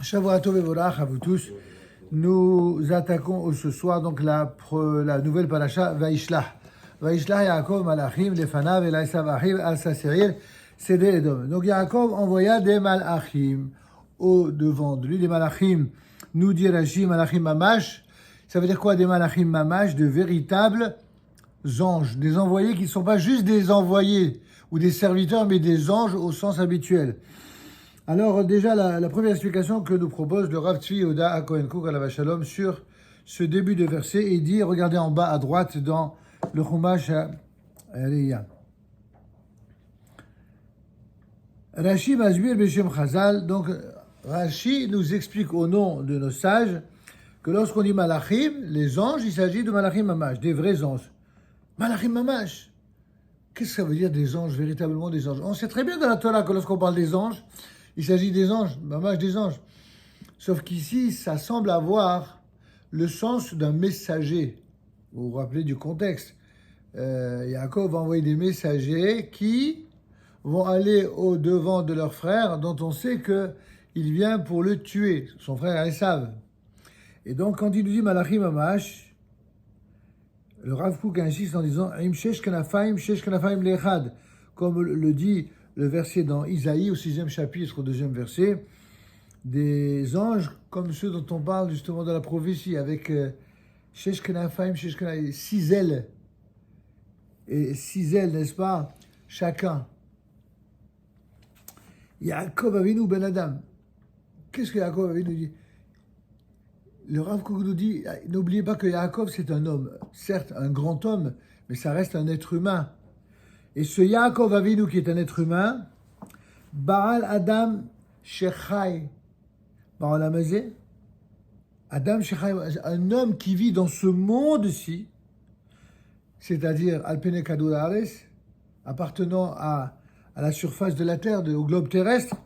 Shavua Tov et Vorach à vous tous. Nous attaquons ce soir donc la nouvelle paracha Vaishlach. Vaishlach Yaakov Malachim Lefanav et Esav Achiv Asa Seir Seder Edom. Donc Yaakov envoya des Malachim au devant de lui, des Malachim. Nous dit Rashi Malachim Mamash. Ça veut dire quoi des Malachim Mamash? De véritables anges, des envoyés qui ne sont pas juste des envoyés ou des serviteurs, mais des anges au sens habituel. Alors déjà, la première explication que nous propose le Rav Tzvi Yehuda HaKohen Kook Alav Shalom sur ce début de verset, il dit, regardez en bas à droite dans le Chumash Aliyah. Rashi Masbir Beshem Chazal, donc Rashi nous explique au nom de nos sages que lorsqu'on dit Malachim, les anges, il s'agit de Malachim Mamash, des vrais anges. Malachim Mamash, qu'est-ce que ça veut dire des anges, véritablement des anges? On sait très bien dans la Torah que lorsqu'on parle des anges, il s'agit des anges, Mamash des anges. Sauf qu'ici, ça semble avoir le sens d'un messager. Vous vous rappelez du contexte. Yaakov va envoyer des messagers qui vont aller au-devant de leur frère, dont on sait qu'il vient pour le tuer, son frère Esav. Et donc, quand il nous dit Malachim Mamash, le Rav Kook insiste en disant Im shesh kanafayim lechad, comme le dit le verset dans Isaïe, au 6e chapitre, au 2e verset, des anges comme ceux dont on parle justement dans la prophétie, avec shesh kanafayim, 6 ailes, et 6 ailes, n'est-ce pas, chacun. Yaakov Avinu ben Adam. Qu'est-ce que Yaakov Avinu dit? Le Rav Kook nous dit, n'oubliez pas que Yaakov c'est un homme, certes un grand homme, mais ça reste un être humain. Et ce Yaakov Avinu qui est un être humain, Baal Adam Shechai, Baal Amazé, Adam Shechai, un homme qui vit dans ce monde-ci, c'est-à-dire Alpene Kadou Haaretz, appartenant à la surface de la terre, au globe terrestre,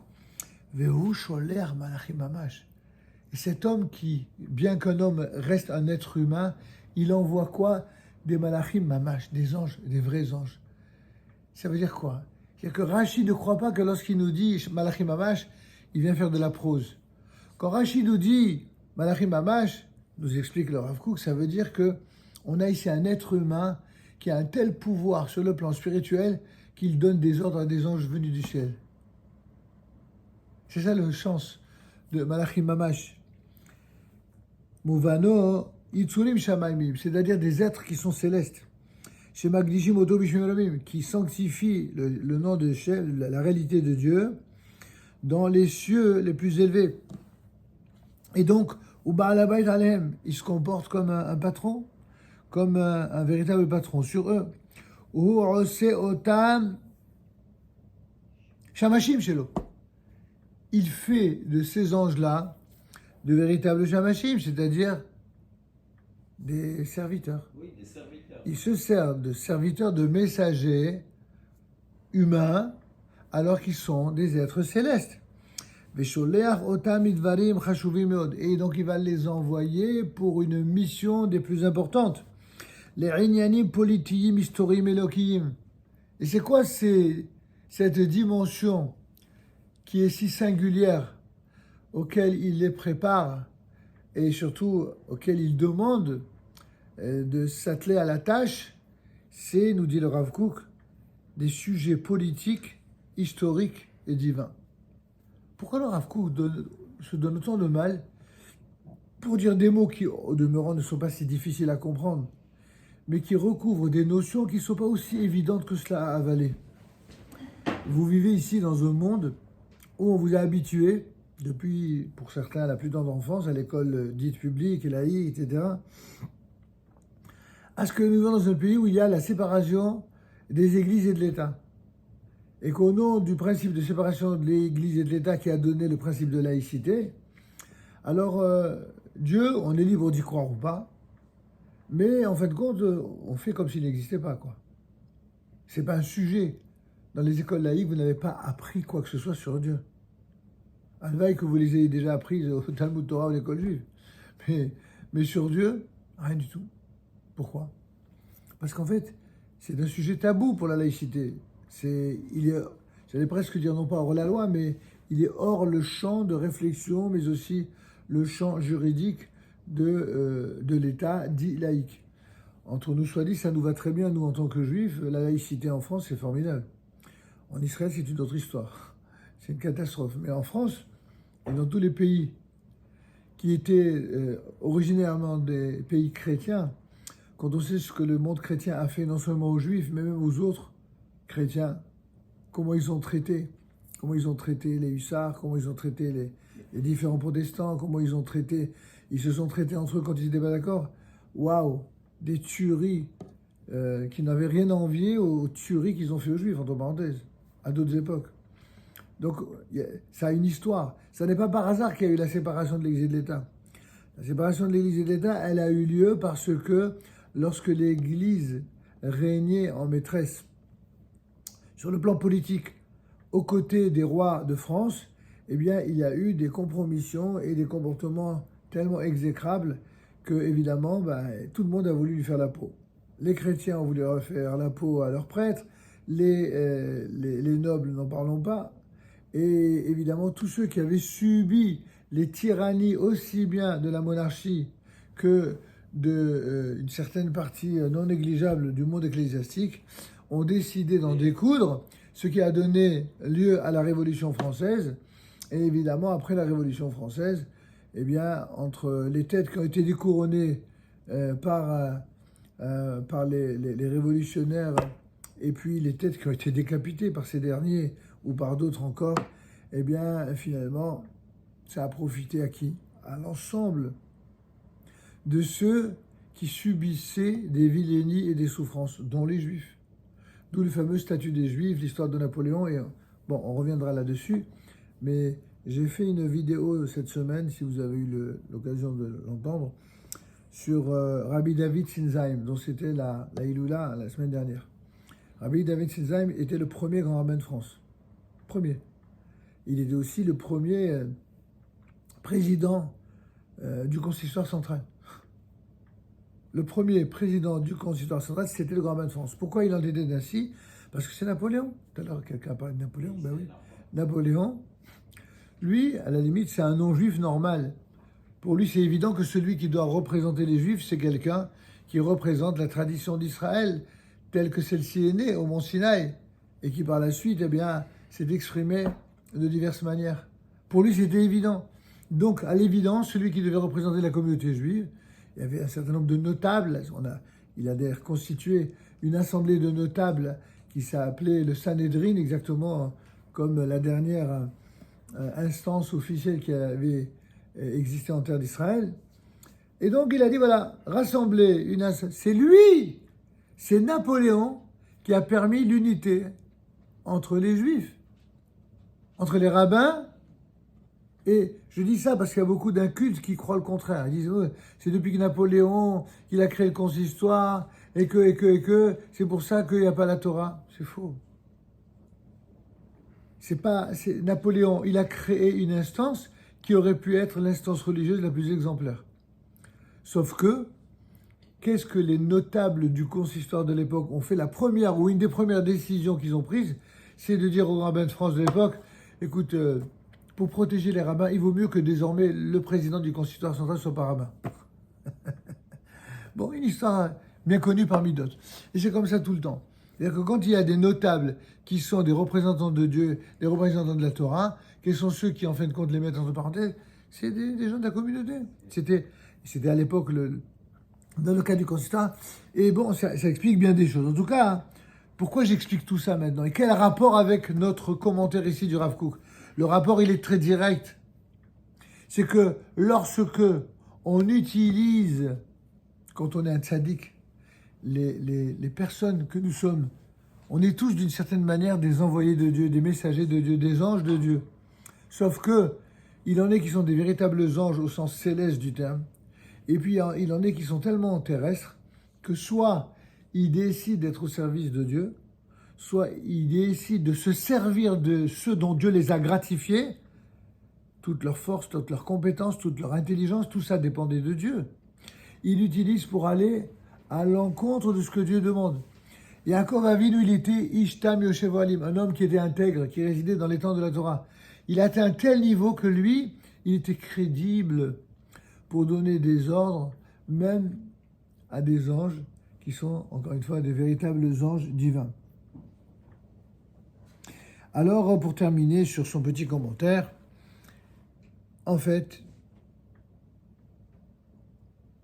Vehu Sholer Malachim Mamash. Et cet homme qui, bien qu'un homme reste un être humain, il envoie quoi? Des Malachim Mamash, des anges, des vrais anges. Ça veut dire quoi? C'est-à-dire que Rashi ne croit pas que lorsqu'il nous dit Malachim Mamash, il vient faire de la prose. Quand Rashi nous dit Malachim Mamash, nous explique le Rav Kook, ça veut dire que on a ici un être humain qui a un tel pouvoir sur le plan spirituel qu'il donne des ordres à des anges venus du ciel. C'est ça le sens de Malachim Mamash. Mouvano, Itzurim Shamaimim, c'est-à-dire des êtres qui sont célestes. Chez Magdishim Oto Bishmim Rabim, qui sanctifient le nom de Shem, la réalité de Dieu, dans les cieux les plus élevés. Et donc, au Baal Habayit Alehem, il se comporte comme un patron, comme un véritable patron sur eux. Ou Ose Otam Shamashim Shelo. Il fait de ces anges-là de véritables Shamashim, c'est-à-dire des serviteurs. Oui, des serviteurs. Il se sert de serviteurs, de messagers humains, alors qu'ils sont des êtres célestes. Et donc il va les envoyer pour une mission des plus importantes. Les Inyanim Politiyim Historim Elokiyim. Et c'est quoi cette dimension qui est si singulière, auquel il les prépare et surtout auquel il demande de s'atteler à la tâche? C'est, nous dit le Rav Kook, des sujets politiques, historiques et divins. Pourquoi le Rav Kook se donne autant de mal pour dire des mots qui, au demeurant, ne sont pas si difficiles à comprendre, mais qui recouvrent des notions qui ne sont pas aussi évidentes que cela à avaler? Vous vivez ici dans un monde où on vous a habitué, depuis, pour certains, la plus tendre enfance, à l'école dite publique, laïque, etc., à ce que nous vivons dans un pays où il y a la séparation des églises et de l'État. Et qu'au nom du principe de séparation de l'église et de l'État qui a donné le principe de laïcité, alors Dieu, on est libre d'y croire ou pas, mais en fin de compte, on fait comme s'il n'existait pas, quoi. C'est pas un sujet. Dans les écoles laïques, vous n'avez pas appris quoi que ce soit sur Dieu. Alvaï que vous les ayez déjà appris au Talmud Torah ou à l'école juive. Mais sur Dieu, rien du tout. Pourquoi? Parce qu'en fait, c'est un sujet tabou pour la laïcité. J'allais presque dire non pas hors la loi, mais il est hors le champ de réflexion, mais aussi le champ juridique de l'État dit laïque. Entre nous soit dit, ça nous va très bien, nous, en tant que juifs. La laïcité en France, c'est formidable. En Israël, c'est une autre histoire. C'est une catastrophe. Mais en France, et dans tous les pays qui étaient originairement des pays chrétiens, quand on sait ce que le monde chrétien a fait non seulement aux juifs, mais même aux autres chrétiens, comment ils ont traité les hussards, comment ils ont traité les différents protestants, comment ils se sont traités entre eux quand ils n'étaient pas d'accord. Waouh, des tueries qui n'avaient rien à envier aux tueries qu'ils ont fait aux juifs, entre parenthèses, à d'autres époques. Donc, ça a une histoire. Ça n'est pas par hasard qu'il y a eu la séparation de l'Église et de l'État. La séparation de l'Église et de l'État, elle a eu lieu parce que lorsque l'Église régnait en maîtresse sur le plan politique aux côtés des rois de France, eh bien, il y a eu des compromissions et des comportements tellement exécrables que, évidemment, tout le monde a voulu lui faire la peau. Les chrétiens ont voulu refaire la peau à leurs prêtres, les nobles, n'en parlons pas, et évidemment, tous ceux qui avaient subi les tyrannies aussi bien de la monarchie que d'une certaine partie non négligeable du monde ecclésiastique ont décidé d'en découdre, ce qui a donné lieu à la Révolution française. Et évidemment, après la Révolution française, eh bien, entre les têtes qui ont été découronnées par les révolutionnaires et puis les têtes qui ont été décapitées par ces derniers ou par d'autres encore, eh bien, finalement, ça a profité à qui? À l'ensemble de ceux qui subissaient des vilainies et des souffrances, dont les Juifs. D'où le fameux statut des Juifs, l'histoire de Napoléon, et bon, on reviendra là-dessus, mais j'ai fait une vidéo cette semaine, si vous avez eu l'occasion de l'entendre, sur Rabbi David Sinzheim, dont c'était la Iloula la semaine dernière. Rabbi David Sinzheim était le premier grand rabbin de France. Premier. Il était aussi le premier président du consistoire central. Le premier président du consistoire central, c'était le grand rabbin de France. Pourquoi il en était ainsi? Parce que c'est Napoléon. Tout à l'heure, quelqu'un a parlé de Napoléon. Ben oui. Napoléon, lui, à la limite, c'est un non-juif normal. Pour lui, c'est évident que celui qui doit représenter les Juifs, c'est quelqu'un qui représente la tradition d'Israël, telle que celle-ci est née au Mont Sinaï, et qui par la suite, eh bien, s'est exprimé de diverses manières. Pour lui, c'était évident. Donc, à l'évidence, celui qui devait représenter la communauté juive, il y avait un certain nombre de notables. Il a d'ailleurs constitué une assemblée de notables qui s'est appelée le Sanhédrin, exactement comme la dernière instance officielle qui avait existé en terre d'Israël. Et donc, il a dit, voilà, rassembler une instance. C'est lui, c'est Napoléon qui a permis l'unité entre les Juifs, entre les rabbins. Et je dis ça parce qu'il y a beaucoup d'incultes qui croient le contraire. Ils disent, oh, c'est depuis que Napoléon, qu'il a créé le consistoire, et que, c'est pour ça qu'il n'y a pas la Torah. C'est faux. C'est Napoléon, il a créé une instance qui aurait pu être l'instance religieuse la plus exemplaire. Sauf que, qu'est-ce que les notables du consistoire de l'époque ont fait? La première, ou une des premières décisions qu'ils ont prises, c'est de dire aux rabbins de France de l'époque, écoute, pour protéger les rabbins, il vaut mieux que désormais le président du consistoire central soit pas rabbin. Bon, une histoire bien connue parmi d'autres. Et c'est comme ça tout le temps. C'est-à-dire que quand il y a des notables qui sont des représentants de Dieu, des représentants de la Torah, quels sont ceux qui, en fin de compte, les mettent entre parenthèses? C'est des gens de la communauté. C'était à l'époque, dans le cas du consistoire. Et bon, ça explique bien des choses. En tout cas, pourquoi j'explique tout ça maintenant? Et quel rapport avec notre commentaire ici du Rav Kook? Le rapport, il est très direct. C'est que lorsque on utilise, quand on est un tzaddik, les personnes que nous sommes, on est tous d'une certaine manière des envoyés de Dieu, des messagers de Dieu, des anges de Dieu. Sauf que il en est qui sont des véritables anges au sens céleste du terme, et puis il en est qui sont tellement terrestres que soit ils décident d'être au service de Dieu, soit ils décident de se servir de ceux dont Dieu les a gratifiés, toute leur force, toute leur compétence, toute leur intelligence, tout ça dépendait de Dieu. Ils l'utilisent pour aller à l'encontre de ce que Dieu demande. Yaakov Avinu, il était Ishtam Yoshev Ohalim, un homme qui était intègre, qui résidait dans les temps de la Torah. il a atteint un tel niveau que lui, il était crédible pour donner des ordres, même à des anges qui sont, encore une fois, des véritables anges divins. Alors, pour terminer sur son petit commentaire, en fait,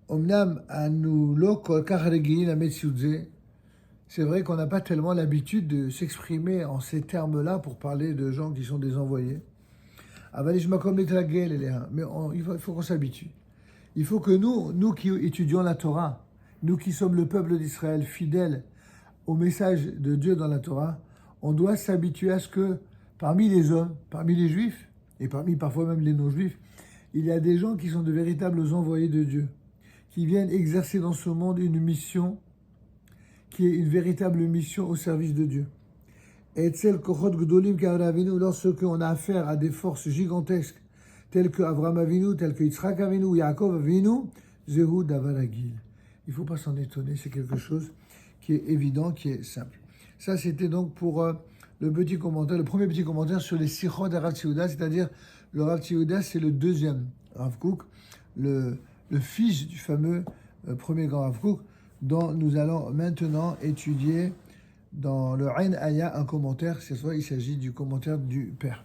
Omnam anu lo kol kach regilin lametsut ze, c'est vrai qu'on n'a pas tellement l'habitude de s'exprimer en ces termes-là pour parler de gens qui sont des envoyés. Mais il faut qu'on s'habitue. Il faut que nous qui étudions la Torah, nous qui sommes le peuple d'Israël fidèles au message de Dieu dans la Torah, on doit s'habituer à ce que parmi les hommes, parmi les juifs, et parmi parfois même les non-juifs, il y a des gens qui sont de véritables envoyés de Dieu, qui viennent exercer dans ce monde une mission qui est une véritable mission au service de Dieu. Et celle kochot gdolim k'Avinu, lorsque on a affaire à des forces gigantesques, telles que Avraham Avinu, telles que Yitzhak Avinu, Yaakov Avinu, Zehu Davar Hagil. Il ne faut pas s'en étonner, c'est quelque chose qui est évident, qui est simple. Ça, c'était donc pour le petit commentaire, le premier petit commentaire sur les sichot de Rav Tzvi, c'est-à-dire le Rav Tzvi, c'est le deuxième Rav Kook, le fils du fameux premier grand Rav Kook, dont nous allons maintenant étudier dans le Ain Aya un commentaire. Cette fois, il s'agit du commentaire du père.